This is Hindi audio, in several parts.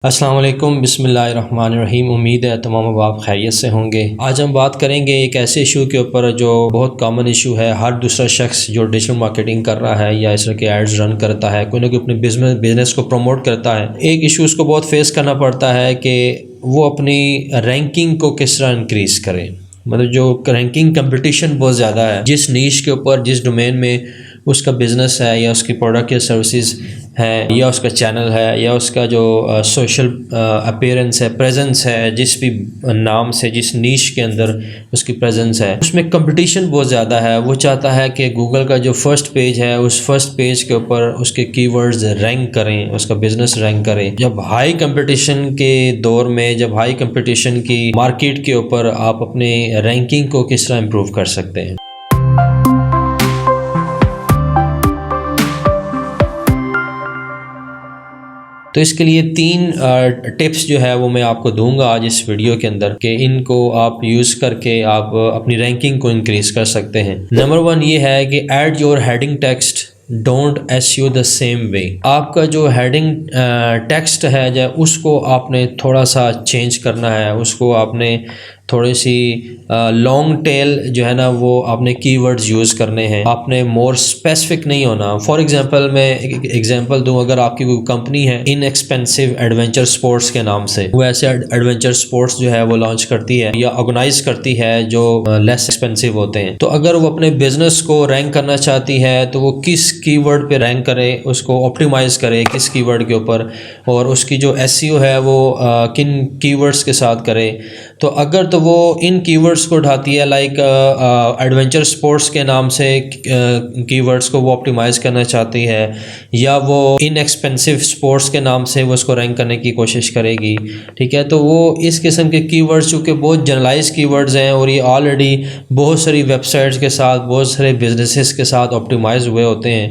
अस्सलाम वालेकुम बिस्मिल्लाहिर्रहमानिर्रहीम। उम्मीद है तमाम आप खैरियत से होंगे। आज हम बात करेंगे एक ऐसे इशू के ऊपर जो बहुत कॉमन इशू है। हर दूसरा शख्स जो डिजिटल मार्केटिंग कर रहा है या इस तरह के एड्स रन करता है, कोई ना कोई अपने बिजनेस को प्रमोट करता है, एक इशू उसको बहुत फेस करना पड़ता है कि वो अपनी रैंकिंग को किस तरह इंक्रीज़ करें। मतलब जो रैंकिंग कंपटीशन बहुत ज़्यादा है, जिस नीश के ऊपर, जिस डोमेन में उसका बिज़नेस है या उसकी प्रोडक्ट या सर्विसेज है या उसका चैनल है या उसका जो सोशल अपीयरेंस है, प्रेजेंस है, जिस भी नाम से जिस नीश के अंदर उसकी प्रेजेंस है, उसमें कंपटीशन बहुत ज़्यादा है। वो चाहता है कि गूगल का जो फर्स्ट पेज है, उस फर्स्ट पेज के ऊपर उसके कीवर्ड्स रैंक करें, उसका बिजनेस रैंक करें। जब हाई कंपटीशन के दौर में, जब हाई कंपटीशन की मार्केट के ऊपर आप अपने रैंकिंग को किस तरह इम्प्रूव कर सकते हैं। तो इसके लिए 3 टिप्स जो है वो मैं आपको दूंगा आज इस वीडियो के अंदर कि इनको आप यूज़ करके आप अपनी रैंकिंग को इंक्रीज़ कर सकते हैं। नंबर 1 ये है कि add your heading text don't SEO the same way. आपका जो हेडिंग टेक्स्ट है जो उसको आपने थोड़ा सा चेंज करना है, उसको आपने थोड़ी सी लॉन्ग टेल जो है ना वो आपने कीवर्ड्स यूज़ करने हैं। आपने मोर स्पेसिफिक नहीं होना। फॉर एग्जांपल मैं एक एग्जांपल दूं, अगर आपकी कोई कंपनी है इनएक्सपेंसिव एडवेंचर स्पोर्ट्स के नाम से, वो ऐसे एडवेंचर स्पोर्ट्स जो है वो लॉन्च करती है या ऑर्गेनाइज करती है जो लेस एक्सपेंसिव होते हैं, तो अगर वो अपने बिजनेस को रैंक करना चाहती है तो वो किस कीवर्ड पे रैंक करे, उसको ऑप्टिमाइज करे किस कीवर्ड के ऊपर, और उसकी जो एसईओ है वो किन कीवर्ड्स के साथ करे। तो अगर तो वो इन कीवर्ड्स को उठाती है, लाइक एडवेंचर स्पोर्ट्स के नाम से कीवर्ड्स को वो ऑप्टिमाइज करना चाहती है, या वो इनएक्सपेंसिव स्पोर्ट्स के नाम से वो उसको रैंक करने की कोशिश करेगी, ठीक है, तो वो इस किस्म के कीवर्ड्स चूँकि बहुत जनरलाइज कीवर्ड्स हैं और ये ऑलरेडी बहुत सारी वेबसाइट्स के साथ, बहुत सारे बिजनेसेस के साथ ऑप्टिमाइज हुए होते हैं,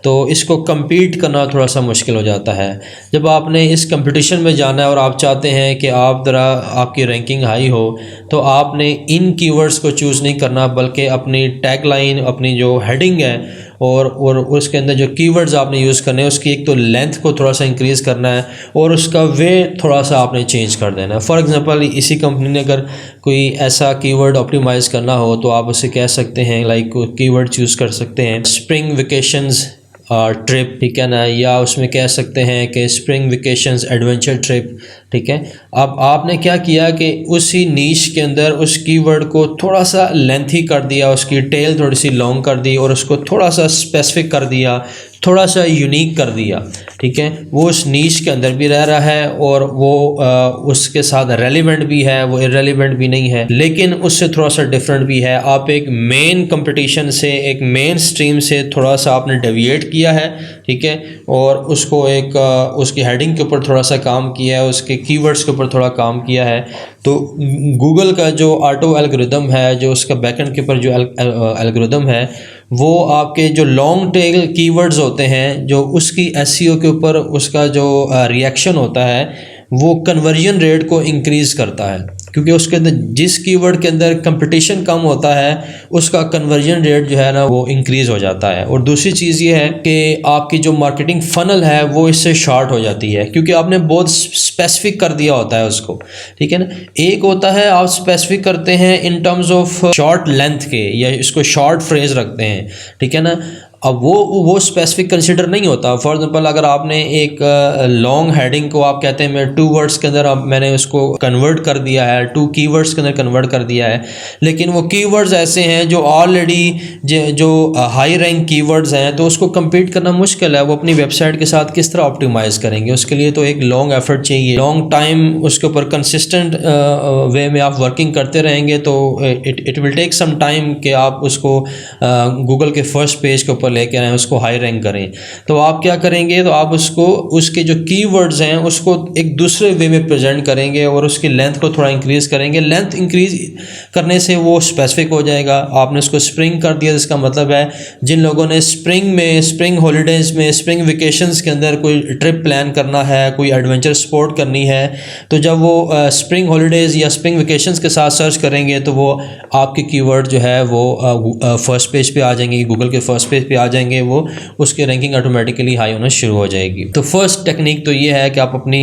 तो इसको compete करना थोड़ा सा मुश्किल हो जाता है। जब आपने इस कंपटीशन में जाना है और आप चाहते हैं कि आप ज़रा आपकी रैंकिंग हाई हो, तो आपने इन कीवर्ड्स को चूज़ नहीं करना, बल्कि अपनी टैगलाइन, अपनी जो हेडिंग है और उसके अंदर जो कीवर्ड्स आपने यूज़ करने हैं, उसकी एक तो लेंथ को थोड़ा सा इंक्रीज़ करना है और उसका वे थोड़ा सा आपने चेंज कर देना है। फॉर एग्जांपल इसी कंपनी ने अगर कोई ऐसा कीवर्ड ऑप्टिमाइज़ करना हो तो आप उसे कह सकते हैं, लाइक कीवर्ड चूज़ कर सकते हैं स्प्रिंग वेकेशंस ट्रिप, ठीक है ना, या उसमें कह सकते हैं कि स्प्रिंग वेकेशंस एडवेंचर ट्रिप, ठीक है। अब आपने क्या किया कि उसी नीश के अंदर उस कीवर्ड को थोड़ा सा लेंथी कर दिया, उसकी टेल थोड़ी सी लॉन्ग कर दी और उसको थोड़ा सा स्पेसिफिक कर दिया, थोड़ा सा यूनिक कर दिया, ठीक है। वो उस नीश के अंदर भी रह रहा है और वो उसके साथ रेलिवेंट भी है, वो इररेलिवेंट भी नहीं है, लेकिन उससे थोड़ा सा डिफरेंट भी है। आप एक मेन कंपटीशन से, एक मेन स्ट्रीम से थोड़ा सा आपने डेविएट किया है, ठीक है, और उसको एक उसकी हेडिंग के ऊपर थोड़ा सा काम किया है, उसके कीवर्ड्स के ऊपर थोड़ा काम किया है। तो गूगल का जो ऑटो एल्गोरिदम है, जो उसका बैकएंड के ऊपर जो एल्गोरिदम है, वो आपके जो लॉन्ग टेल कीवर्ड्स होते हैं, जो उसकी एसईओ के ऊपर उसका जो रिएक्शन होता है, वो कन्वर्जन रेट को इंक्रीज़ करता है, क्योंकि उसके अंदर जिस कीवर्ड के अंदर कंपटीशन कम होता है उसका कन्वर्जन रेट जो है ना वो इंक्रीज़ हो जाता है। और दूसरी चीज़ ये है कि आपकी जो मार्केटिंग फ़नल है वो इससे शॉर्ट हो जाती है, क्योंकि आपने बहुत स्पेसिफिक कर दिया होता है उसको, ठीक है ना। एक होता है आप स्पेसिफिक करते हैं in terms of short length के, या इसको शॉर्ट फ्रेज रखते हैं, ठीक है ना। अब वो स्पेसिफिक कंसिडर नहीं होता। फॉर एग्जांपल अगर आपने एक लॉन्ग हेडिंग को आप कहते हैं मैं 2 वर्ड्स के अंदर मैंने उसको कन्वर्ट कर दिया है, 2 कीवर्ड्स के अंदर कन्वर्ट कर दिया है, लेकिन वो कीवर्ड्स ऐसे हैं जो ऑलरेडी जो हाई रैंक कीवर्ड्स हैं, तो उसको compete करना मुश्किल है। वो अपनी वेबसाइट के साथ किस तरह ऑप्टिमाइज़ करेंगे, उसके लिए तो एक लॉन्ग एफर्ट चाहिए, लॉन्ग टाइम उसके ऊपर कंसिस्टेंट वे में आप वर्किंग करते रहेंगे, तो it will take some time कि आप उसको गूगल के फर्स्ट पेज के ऊपर लेके आए, उसको हाई रैंक करें। तो आप क्या करेंगे, तो आप उसको उसके जो कीवर्ड्स हैं उसको एक दूसरे वे में प्रेजेंट करेंगे और उसकी लेंथ को थोड़ा इंक्रीज़ करेंगे। लेंथ इंक्रीज करने से वो स्पेसिफिक हो जाएगा। आपने उसको स्प्रिंग कर दिया, जिसका मतलब है जिन लोगों ने स्प्रिंग में, स्प्रिंग हॉलीडेज़ में, स्प्रिंग वेकेशंस के अंदर कोई ट्रिप प्लान करना है, कोई एडवेंचर स्पोर्ट करनी है, तो जब वो स्प्रिंग हॉलीडेज़ या स्प्रिंग वेकेशंस के साथ सर्च करेंगे तो वो आपके कीवर्ड जो है वो फर्स्ट पेज पे आ जाएंगे, गूगल के फर्स्ट पेज पे पे आ जाएंगे वो उसकी रैंकिंग ऑटोमेटिकली हाई होना शुरू हो जाएगी। तो फर्स्ट टेक्निक तो ये है कि आप अपनी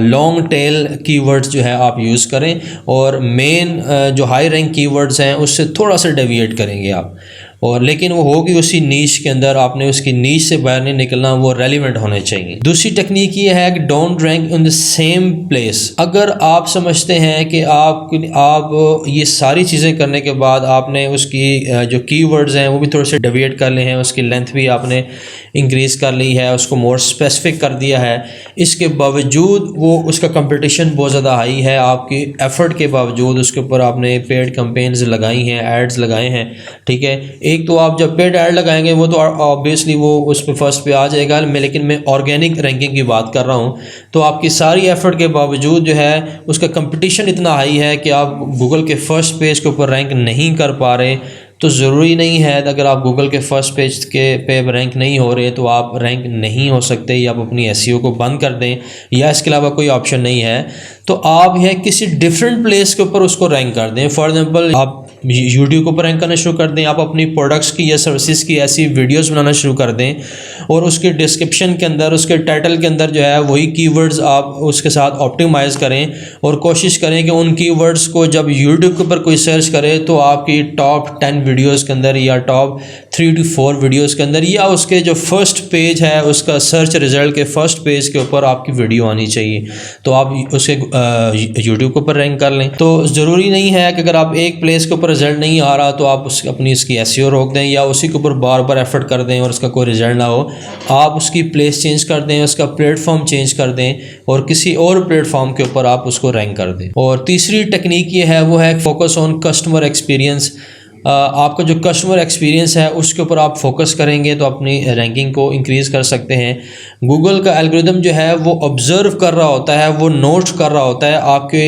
लॉन्ग टेल कीवर्ड्स जो है आप यूज़ करें और मेन जो हाई रैंक कीवर्ड्स हैं उससे थोड़ा सा डेविएट करेंगे आप, और लेकिन वो होगी उसी नीश के अंदर, आपने उसकी नीश से बाहर नहीं निकलना, वो रेलिवेंट होने चाहिए। दूसरी टेक्निक ये है कि don't rank in the same place. अगर आप समझते हैं कि आप ये सारी चीज़ें करने के बाद आपने उसकी जो कीवर्ड्स हैं वो भी थोड़े से डेविएट कर लिए हैं, उसकी लेंथ भी आपने इंक्रीज़ कर ली है, उसको मोर स्पेसिफिक कर दिया है, इसके बावजूद वो उसका कंपटीशन बहुत ज़्यादा हाई है, आपकी एफ़र्ट के बावजूद उसके ऊपर आपने पेड कैंपेन्स लगाई हैं, एड्स लगाए हैं, ठीक है। एक तो आप जब पेड ऐड लगाएंगे वो तो ऑब्वियसली वो उस पर फर्स्ट पे आ जाएगा, लेकिन मैं ऑर्गेनिक रैंकिंग की बात कर रहा हूँ। तो आपकी सारी एफर्ट के बावजूद जो है उसका कंपटीशन इतना हाई है कि आप गूगल के फर्स्ट पेज के ऊपर रैंक नहीं कर पा रहे। तो ज़रूरी नहीं है अगर आप गूगल के फर्स्ट पेज पे रैंक नहीं हो रहे तो आप रैंक नहीं हो सकते, या आप अपनी एसईओ को बंद कर दें, या इसके अलावा कोई ऑप्शन नहीं है तो आप यह किसी डिफरेंट प्लेस के ऊपर उसको रैंक कर दें। फॉर एग्जांपल आप यूट्यूब के ऊपर रैंक करना शुरू कर दें, आप अपनी प्रोडक्ट्स की या सर्विसेज की ऐसी वीडियोस बनाना शुरू कर दें और उसके डिस्क्रिप्शन के अंदर, उसके टाइटल के अंदर जो है वही कीवर्ड्स आप उसके साथ ऑप्टिमाइज़ करें और कोशिश करें कि उन कीवर्ड्स को जब यूट्यूब के ऊपर कोई सर्च करे तो आपकी टॉप 10 वीडियोस के अंदर या टॉप 3 to 4 वीडियोस के अंदर या उसके जो फर्स्ट पेज है उसका सर्च रिजल्ट के फर्स्ट पेज के ऊपर आपकी वीडियो आनी चाहिए। तो आप उसके यूट्यूब के ऊपर रैंक कर लें। तो ज़रूरी नहीं है कि अगर आप एक प्लेस के ऊपर रिजल्ट नहीं आ रहा तो आप अपनी इसकी एसईओ रोक दें या उसी के ऊपर बार बार एफर्ट कर दें और उसका कोई रिजल्ट ना हो। आप उसकी प्लेस चेंज कर दें, उसका प्लेटफॉर्म चेंज कर दें और किसी और प्लेटफॉर्म के ऊपर आप उसको रैंक कर दें। और तीसरी टेक्निक ये है वो है फोकस ऑन कस्टमर एक्सपीरियंस। आपका जो कस्टमर एक्सपीरियंस है उसके ऊपर आप फोकस करेंगे तो अपनी रैंकिंग को इंक्रीज़ कर सकते हैं। गूगल का एल्गोरिदम जो है वो ऑब्ज़र्व कर रहा होता है, वो नोट कर रहा होता है आपके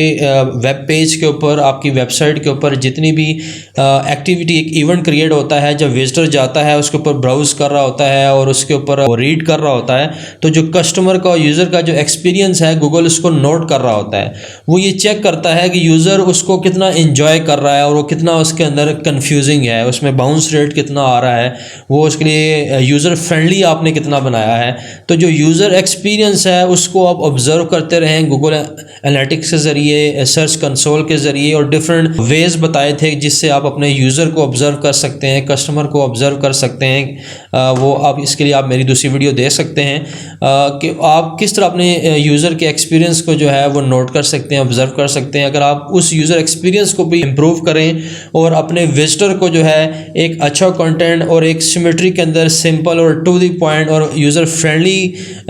वेब पेज के ऊपर, आपकी वेबसाइट के ऊपर जितनी भी एक्टिविटी, एक इवेंट क्रिएट होता है, जब विजिटर जाता है उसके ऊपर ब्राउज़ कर रहा होता है और उसके ऊपर वो रीड कर रहा होता है, तो जो कस्टमर का, यूज़र का जो एक्सपीरियंस है गूगल उसको नोट कर रहा होता है। वो ये चेक करता है कि यूज़र उसको कितना इंजॉय कर रहा है और वो कितना उसके अंदर कन्फ्यूजिंग है, उसमें बाउंस रेट कितना आ रहा है, वो उसके लिए यूज़र फ्रेंडली आपने कितना बनाया है। तो जो यूज़र एक्सपीरियंस है उसको आप ऑब्ज़र्व करते रहें। गूगल एनालिटिक्स के ज़रिए, सर्च कंसोल के ज़रिए और डिफरेंट वेज़ बताए थे जिससे आप अपने यूज़र को ऑब्ज़र्व कर सकते हैं, कस्टमर को ऑब्ज़र्व कर सकते हैं। वो आप इसके लिए आप मेरी दूसरी वीडियो देख सकते हैं कि आप किस तरह अपने यूज़र के एक्सपीरियंस को जो है वो नोट कर सकते हैं, ऑब्ज़र्व कर सकते हैं। अगर आप उस यूज़र एक्सपीरियंस को भी इम्प्रूव करें और अपने विजिटर को जो है एक अच्छा कंटेंट और एक सिमेट्री के अंदर सिंपल और टू द पॉइंट और यूज़र फ्रेंडली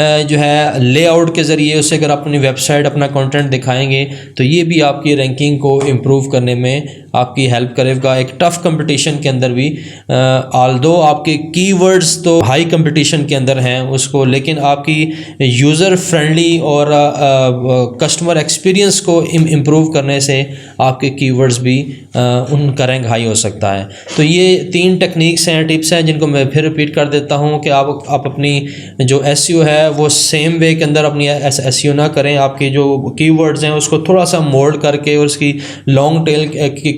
जो है लेआउट के ज़रिए उसे अगर अपनी वेबसाइट, अपना कंटेंट दिखाएंगे तो ये भी आपकी रैंकिंग को इम्प्रूव करने में आपकी हेल्प करेगा एक टफ़ कंपटीशन के अंदर भी। ऑल्दो आपके कीवर्ड्स तो हाई कंपटीशन के अंदर हैं उसको, लेकिन आपकी यूज़र फ्रेंडली और कस्टमर एक्सपीरियंस को इम्प्रूव करने से आपके कीवर्ड्स भी उनका रैंक हाई हो सकता है। तो ये 3 टेक्निक्स हैं, टिप्स हैं जिनको मैं फिर रिपीट कर देता हूँ कि आप अपनी जो एसईओ है वो सेम वे के अंदर अपनी एसईओ ना करें। आपके जो कीवर्ड्स हैं उसको थोड़ा सा मोल्ड करके और उसकी लॉन्ग टेल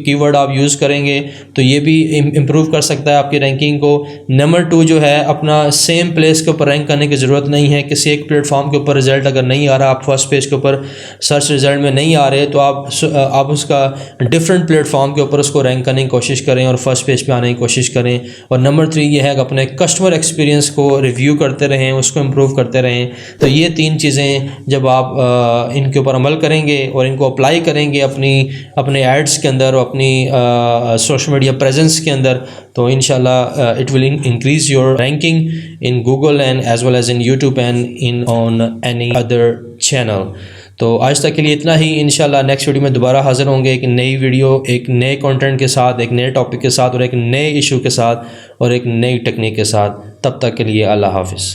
कीवर्ड आप यूज़ करेंगे तो ये भी इम्प्रूव कर सकता है आपकी रैंकिंग को। नंबर 2 जो है, अपना सेम प्लेस के ऊपर रैंक करने की ज़रूरत नहीं है। किसी एक प्लेटफॉर्म के ऊपर रिजल्ट अगर नहीं आ रहा, आप फर्स्ट पेज के ऊपर सर्च रिजल्ट में नहीं आ रहे तो आप उसका डिफरेंट प्लेटफॉर्म के ऊपर उसको रैंक करने की कोशिश करें और फर्स्ट पेज पे आने की कोशिश करें। और नंबर 3 ये है कि अपने कस्टमर एक्सपीरियंस को रिव्यू करते रहें, उसको इम्प्रूव करते रहें। तो ये 3 चीज़ें जब आप इनके ऊपर अमल करेंगे और इनको अप्लाई करेंगे अपने एड्स के अंदर, अपनी सोशल मीडिया प्रेजेंस के अंदर, तो इंशाल्लाह it will increase your ranking in Google and as well as in YouTube and in on any other channel. तो आज तक के लिए इतना ही। इंशाल्लाह नेक्स्ट वीडियो में दोबारा हाजिर होंगे एक नई वीडियो, एक नए कंटेंट के साथ, एक नए टॉपिक के साथ और एक नए इशू के साथ और एक नई टेक्निक के साथ। तब तक के लिए अल्लाह हाफिज़।